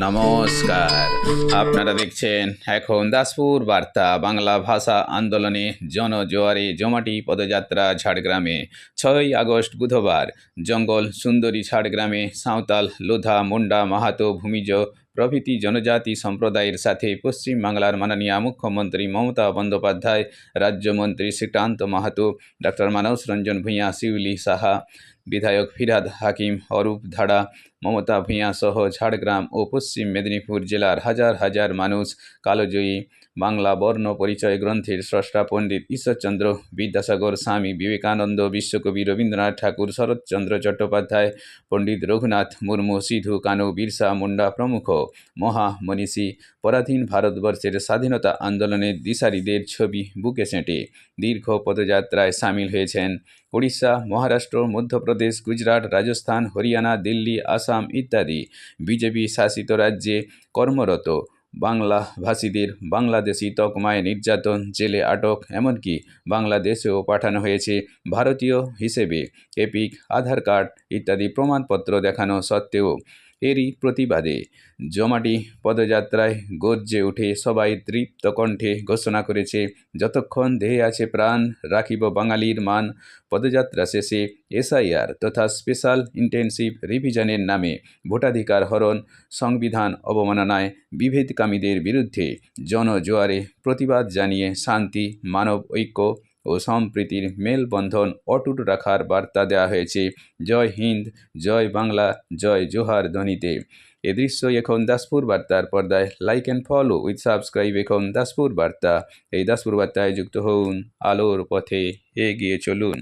নমস্কার। আপনারা দেখছেন এখন দাসপুর বার্তা। বাংলা ভাষা আন্দোলনে জনজোয়ারে জমাটি পদযাত্রা ঝাড়গ্রামে। 6 আগস্ট বুধবার জঙ্গল সুন্দরী ঝাড়গ্রামে সাঁওতাল, লোধা, মুন্ডা, মাহাতো, ভূমিজ প্রভৃতি জনজাতি সম্প্রদায়ের সাথে পশ্চিমবাংলার মাননীয় মুখ্যমন্ত্রী মমতা বন্দ্যোপাধ্যায়, রাজ্যমন্ত্রী শ্রীকান্ত মাহাতো, ডক্টর মানস রঞ্জন ভূঁইয়া, শিউলি সাহা, বিধায়ক ফিরহাদ হাকিম, অরূপ ধাড়া, মমতা ভূঁইয়া সহ ঝাড়গ্রাম ও পশ্চিম মেদিনীপুর জেলার হাজার হাজার মানুষ কালজয়ী বাংলা বর্ণ পরিচয় গ্রন্থের স্রষ্টা পণ্ডিত ঈশ্বরচন্দ্র বিদ্যাসাগর, স্বামী বিবেকানন্দ, বিশ্বকবি রবীন্দ্রনাথ ঠাকুর, শরৎচন্দ্র চট্টোপাধ্যায়, পণ্ডিত রঘুনাথ মুর্মু, সিধু কানু, বিরসা মুন্ডা প্রমুখ মহামনীষী পরাধীন ভারতবর্ষের স্বাধীনতা আন্দোলনের দিশারিদের ছবি বুকে সেঁটে দীর্ঘ পদযাত্রায় সামিল হয়েছেন উড়িষ্যা, মহারাষ্ট্র, মধ্যপ্রদেশ, গুজরাট, রাজস্থান, হরিয়ানা, দিল্লি, আসাম ইত্যাদি বিজেপি শাসিত রাজ্যে কর্মরত বাংলাভাষীদের বাংলাদেশি তকমায় নির্যাতন, জেলে আটক, এমনকি বাংলাদেশেও পাঠানো হয়েছে ভারতীয় হিসেবে এপিক, আধার কার্ড ইত্যাদি প্রমাণপত্র দেখানো সত্ত্বেও। এরই প্রতিবাদে জমাটি পদযাত্রায় গর্জে উঠে সবাই তৃপ্ত কণ্ঠে ঘোষণা করেছে, যতক্ষণ দেহে আছে প্রাণ রাখিব বাঙালির মান। পদযাত্রা শেষে এসআইআর তথা স্পেশাল ইন্টেনসিভ রিভিশনের নামে ভোটাধিকার হরণ, সংবিধান অবমাননায় বিভেদকামীদের বিরুদ্ধে জনজোয়ারে প্রতিবাদ জানিয়ে শান্তি, মানব ঐক্য ও সম্প্রীতির মেলবন্ধন অটুট রাখার বার্তা দেওয়া হয়েছে জয় হিন্দ, জয় বাংলা, জয় জোহার ধ্বনিতে। এ দৃশ্যই এখন দাসপুর বার্তার পর্দায়। Like and follow with subscribe এখন দাসপুর বার্তা। এই দাসপুর বার্তায় যুক্ত হন, আলোর পথে এগিয়ে চলুন।